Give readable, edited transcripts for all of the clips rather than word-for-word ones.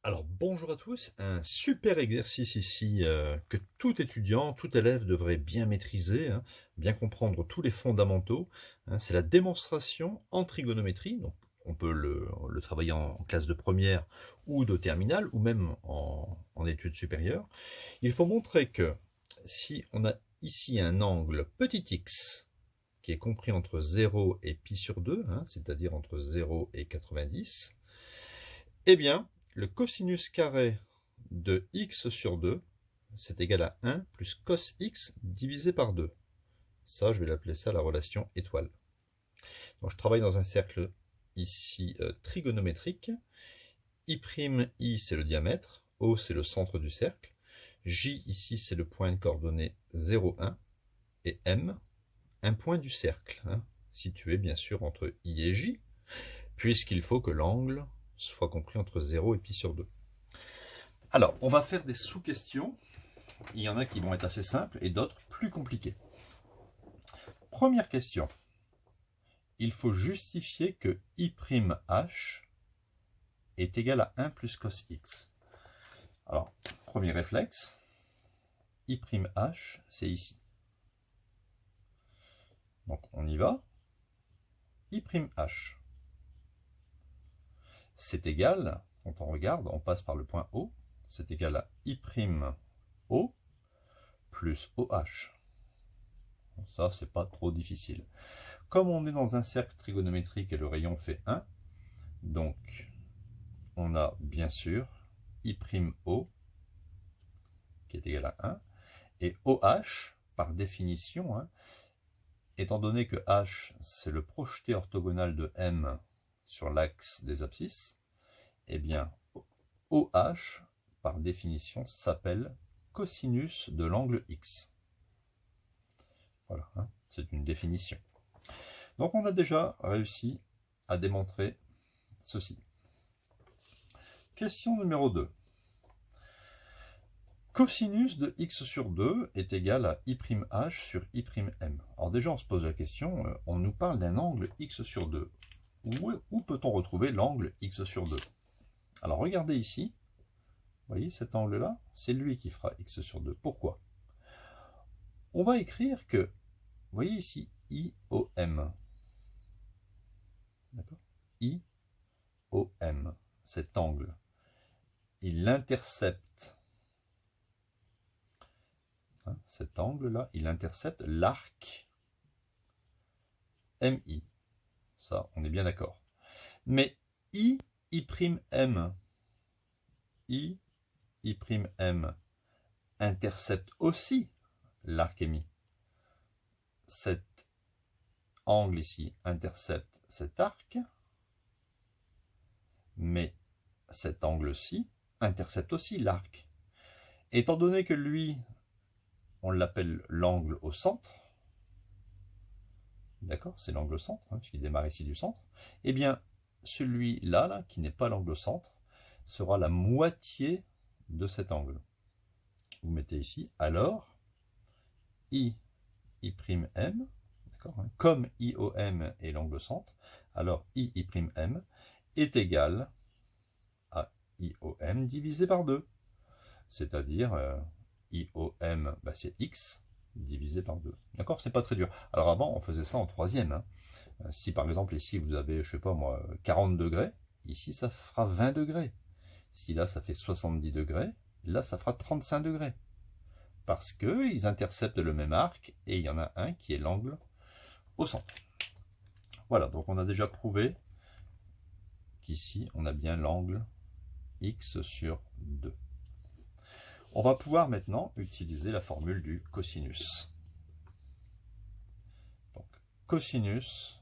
Alors bonjour à tous, un super exercice ici que tout étudiant, tout élève devrait bien maîtriser, hein, bien comprendre tous les fondamentaux, hein. C'est la démonstration en trigonométrie, donc on peut le travailler en classe de première ou de terminale ou même en études supérieures. Il faut montrer que si on a ici un angle petit x qui est compris entre 0 et pi sur 2, hein, c'est-à-dire entre 0 et 90, eh bien, le cosinus carré de x sur 2, c'est égal à 1 plus cos x divisé par 2. Ça, je vais l'appeler ça la relation étoile. Donc, je travaille dans un cercle ici trigonométrique. I', c'est le diamètre. O, c'est le centre du cercle. J, ici, c'est le point de coordonnées 0, 1. Et M, un point du cercle, hein, situé bien sûr entre I et J, puisqu'il faut que l'angle soit compris entre 0 et pi sur 2. Alors, on va faire des sous-questions. Il y en a qui vont être assez simples et d'autres plus compliquées. Première question. Il faut justifier que I'(h) est égal à 1 plus cos x. Alors, premier réflexe, I'(h), c'est ici. Donc, on y va. I'(h). C'est égal, quand on regarde, on passe par le point O, c'est égal à I'(O) plus OH. Ça, c'est pas trop difficile. Comme on est dans un cercle trigonométrique et le rayon fait 1, donc on a bien sûr I'(O) qui est égal à 1, et OH, par définition, hein, étant donné que H, c'est le projeté orthogonal de M sur l'axe des abscisses, eh bien OH, par définition, s'appelle cosinus de l'angle X. Voilà, hein, c'est une définition. Donc on a déjà réussi à démontrer ceci. Question numéro 2. Cosinus de x sur 2 est égal à I'(h) sur I'(m). Alors déjà on se pose la question, on nous parle d'un angle x sur 2. Où peut-on retrouver l'angle x sur 2? Alors regardez ici, vous voyez cet angle-là, c'est lui qui fera x sur 2. Pourquoi? On va écrire que, vous voyez ici, IOM. D'accord? IOM, cet angle, il intercepte, hein, cet angle-là, il intercepte l'arc MI. Ça, on est bien d'accord. Mais I'(m), I'(m) intercepte aussi l'arc MI. Cet angle ici intercepte cet arc, mais cet angle-ci intercepte aussi l'arc. Étant donné que lui, on l'appelle l'angle au centre, d'accord, c'est l'angle au centre, hein, puisqu'il démarre ici du centre, eh bien, celui-là, là, qui n'est pas l'angle au centre, sera la moitié de cet angle. Vous mettez ici, alors, I'(m), d'accord, hein, comme IOM est l'angle au centre, alors I'(m) est égal à IOM divisé par 2. C'est-à-dire, IOM, bah, c'est X divisé par 2. D'accord, c'est pas très dur. Alors avant, on faisait ça en troisième, hein. Si par exemple ici vous avez, je sais pas moi, 40 degrés, ici ça fera 20 degrés. Si là ça fait 70 degrés, là ça fera 35 degrés. Parce qu'ils interceptent le même arc et il y en a un qui est l'angle au centre. Voilà, donc on a déjà prouvé qu'ici on a bien l'angle X sur 2. On va pouvoir maintenant utiliser la formule du cosinus. Donc, cosinus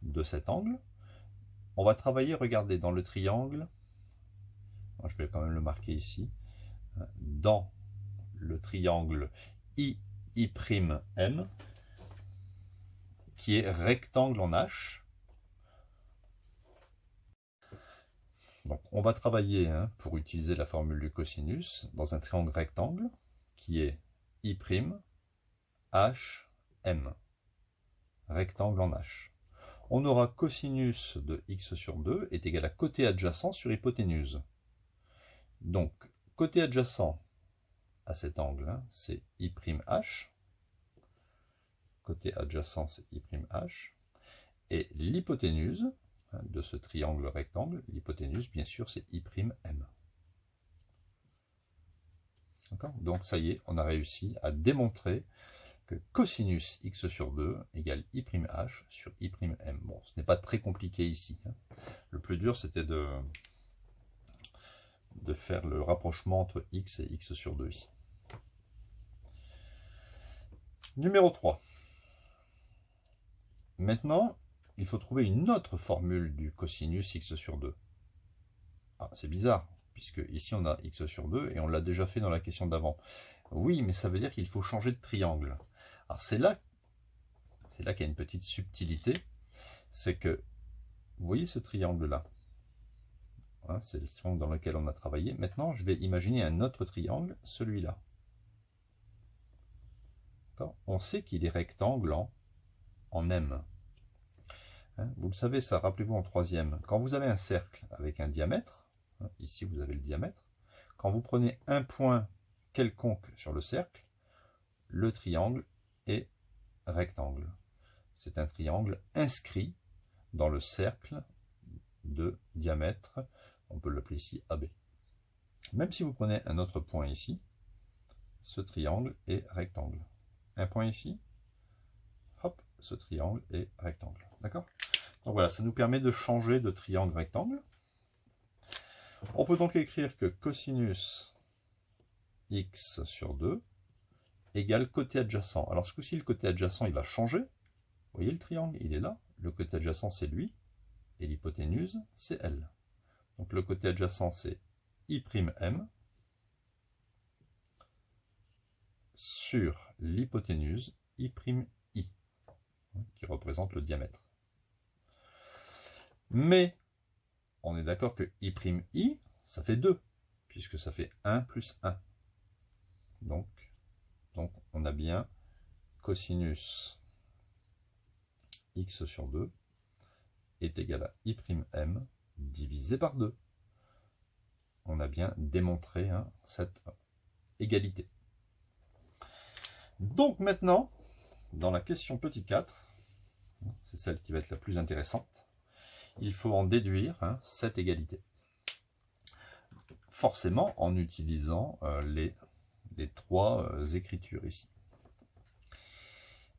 de cet angle. On va travailler, regardez, dans le triangle, je vais quand même le marquer ici, dans le triangle I'M, qui est rectangle en H. Donc on va travailler, hein, pour utiliser la formule du cosinus dans un triangle rectangle qui est I', H, M. Rectangle en H. on aura cosinus de x sur 2 est égal à côté adjacent sur hypoténuse. Donc, côté adjacent à cet angle, hein, c'est I'H. Côté adjacent, c'est I'H. Et l'hypoténuse hein, de ce triangle rectangle, l'hypoténuse, bien sûr, c'est I'M. Donc, ça y est, on a réussi à démontrer que cosinus x sur 2 égale I'H sur I'M. Bon, ce n'est pas très compliqué ici. Hein. Le plus dur, c'était de faire le rapprochement entre x et x sur 2 ici. Numéro 3. Maintenant, il faut trouver une autre formule du cosinus x sur 2. Ah, c'est bizarre, puisque ici on a x sur 2 et on l'a déjà fait dans la question d'avant. Oui, mais ça veut dire qu'il faut changer de triangle. Alors c'est là qu'il y a une petite subtilité, c'est que, vous voyez ce triangle-là, hein, c'est le triangle dans lequel on a travaillé. Maintenant, je vais imaginer un autre triangle, celui-là. On sait qu'il est rectangle en M. Hein, vous le savez, ça, rappelez-vous en troisième. Quand vous avez un cercle avec un diamètre, hein, ici vous avez le diamètre, quand vous prenez un point quelconque sur le cercle, le triangle est rectangle. C'est un triangle inscrit dans le cercle de diamètre, on peut l'appeler ici AB. Même si vous prenez un autre point ici, ce triangle est rectangle. Un point ici, hop, ce triangle est rectangle. D'accord? Donc voilà, ça nous permet de changer de triangle rectangle. On peut donc écrire que cosinus x sur 2 égale côté adjacent. Alors ce coup-ci, le côté adjacent, il va changer. Vous voyez le triangle, il est là. Le côté adjacent, c'est lui. Et l'hypoténuse, c'est elle. Donc le côté adjacent, c'est I'M sur l'hypoténuse I'I, qui représente le diamètre. Mais on est d'accord que I'I, ça fait 2, puisque ça fait 1 plus 1. Donc on a bien cosinus x sur 2 est égal à I'M divisé par 2. On a bien démontré hein, cette égalité. Donc maintenant, dans la question petit 4, c'est celle qui va être la plus intéressante, il faut en déduire hein, cette égalité. Forcément en utilisant les trois écritures ici.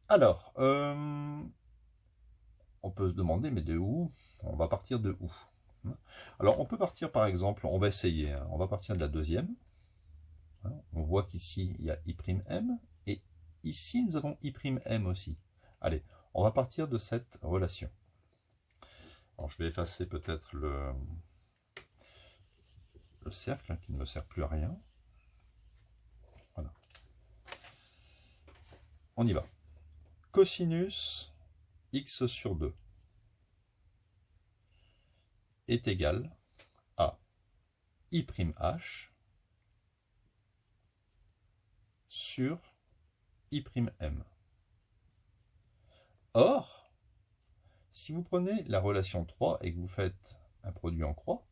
Alors, on peut se demander, mais de où? On va partir de où? Alors, on peut partir par exemple, on va essayer, hein, on va partir de la deuxième. Hein, on voit qu'ici, il y a I'M, et ici, nous avons I'M aussi. Allez, on va partir de cette relation. Alors, je vais effacer peut-être le cercle, hein, qui ne me sert plus à rien. Voilà. On y va. Cosinus x sur 2 est égal à I'H sur I'M. Or, si vous prenez la relation 3 et que vous faites un produit en croix,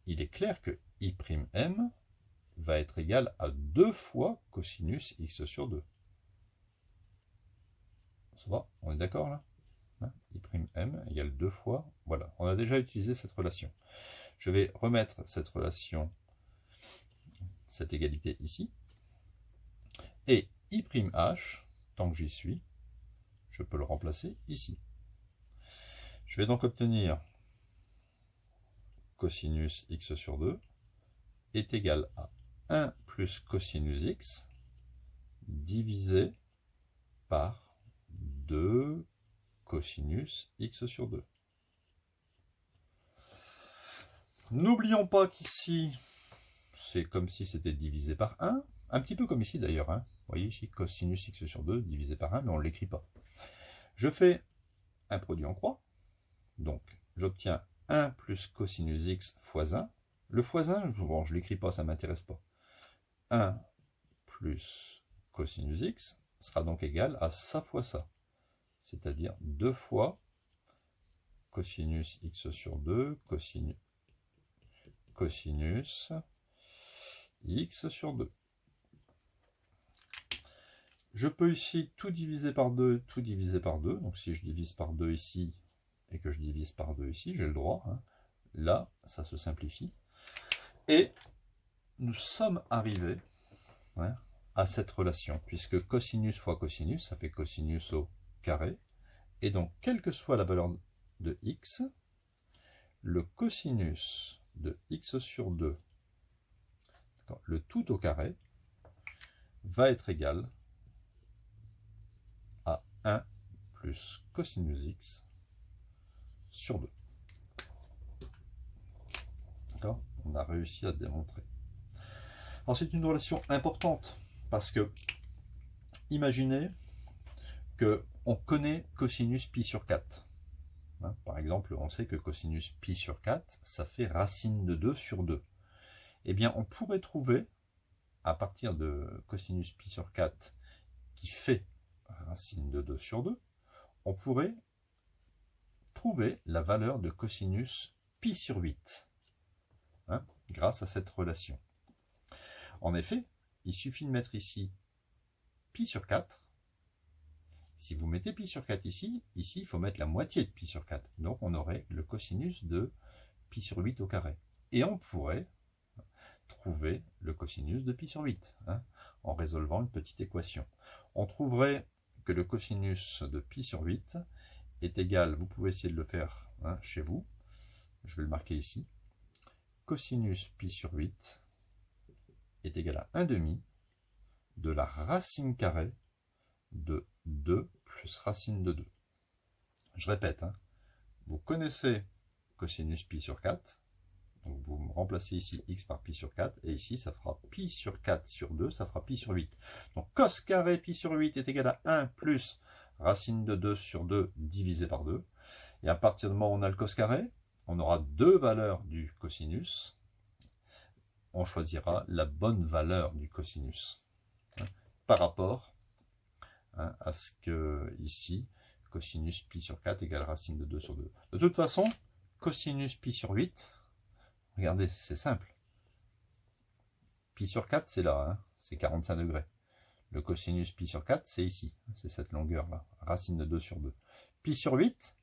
il est clair que I'M va être égal à 2 fois cosinus x sur 2. Ça va? On est d'accord là? Hein, I'M égale 2 fois. Voilà, on a déjà utilisé cette relation. Je vais remettre cette relation, cette égalité ici. Et I'H, tant que j'y suis, je peux le remplacer ici. Je vais donc obtenir cosinus x sur 2 est égal à 1 plus cosinus x divisé par 2 cosinus x sur 2. N'oublions pas qu'ici, c'est comme si c'était divisé par 1, un petit peu comme ici d'ailleurs. Hein. Vous voyez ici, cosinus x sur 2 divisé par 1, mais on ne l'écrit pas. Je fais un produit en croix, donc j'obtiens 1 plus cosinus x fois 1. Le fois 1, bon, je ne l'écris pas, ça ne m'intéresse pas. 1 plus cosinus x sera donc égal à ça fois ça, c'est-à-dire 2 fois cosinus x sur 2, cosinus x sur 2. Je peux ici tout diviser par 2, tout diviser par 2. Donc si je divise par 2 ici et que je divise par 2 ici, j'ai le droit. Hein. Là, ça se simplifie. Et nous sommes arrivés à cette relation, puisque cosinus fois cosinus, ça fait cosinus au carré. Et donc, quelle que soit la valeur de x, le cosinus de x sur 2, le tout au carré, va être égal à 1 plus cosinus x sur 2. D'accord? On a réussi à démontrer. Alors c'est une relation importante parce que imaginez qu'on connaît cosinus pi sur 4. Hein, par exemple, on sait que cosinus pi sur 4, ça fait racine de 2 sur 2. Eh bien, on pourrait trouver, à partir de cosinus pi sur 4, qui fait racine de 2 sur 2, on pourrait trouver la valeur de cosinus pi sur 8, hein, grâce à cette relation. En effet, il suffit de mettre ici pi sur 4. Si vous mettez pi sur 4 ici, il faut mettre la moitié de pi sur 4. Donc on aurait le cosinus de pi sur 8 au carré. Et on pourrait trouver le cosinus de pi sur 8, hein, en résolvant une petite équation. On trouverait que le cosinus de pi sur 8 est égal, vous pouvez essayer de le faire hein, chez vous, je vais le marquer ici, cosinus pi sur 8 est égal à 1/2 de la racine carrée de 2 plus racine de 2. Je répète, hein, vous connaissez cosinus pi sur 4, donc vous remplacez ici x par pi sur 4, et ici ça fera pi sur 4 sur 2, ça fera pi sur 8. Donc cos carré pi sur 8 est égal à 1 plus racine de 2 sur 2 divisé par 2. Et à partir du moment où on a le cos carré, on aura deux valeurs du cosinus. On choisira la bonne valeur du cosinus hein, par rapport hein, à ce que ici, cosinus pi sur 4 égale racine de 2 sur 2. De toute façon, cosinus pi sur 8, regardez, c'est simple. Pi sur 4, c'est là, hein, c'est 45 degrés. Le cosinus pi sur 4, c'est ici, c'est cette longueur-là, racine de 2 sur 2. Pi sur 8,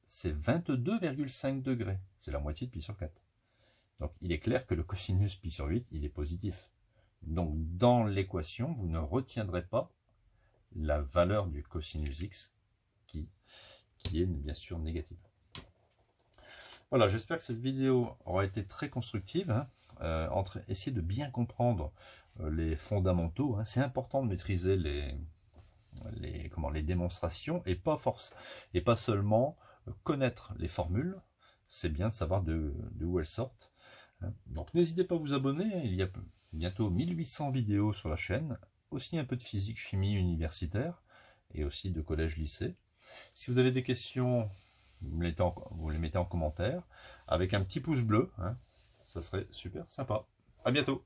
c'est 22,5 degrés, c'est la moitié de pi sur 4. Donc il est clair que le cosinus pi sur 8, il est positif. Donc dans l'équation, vous ne retiendrez pas la valeur du cosinus x qui est bien sûr négative. Voilà, j'espère que cette vidéo aura été très constructive. Hein, essayer de bien comprendre les fondamentaux. Hein. C'est important de maîtriser les démonstrations et pas seulement connaître les formules. C'est bien de savoir de où elles sortent. Donc n'hésitez pas à vous abonner, il y a bientôt 1800 vidéos sur la chaîne, aussi un peu de physique, chimie universitaire, et aussi de collège-lycée. Si vous avez des questions, vous les mettez en commentaire, avec un petit pouce bleu, hein, ça serait super sympa. À bientôt.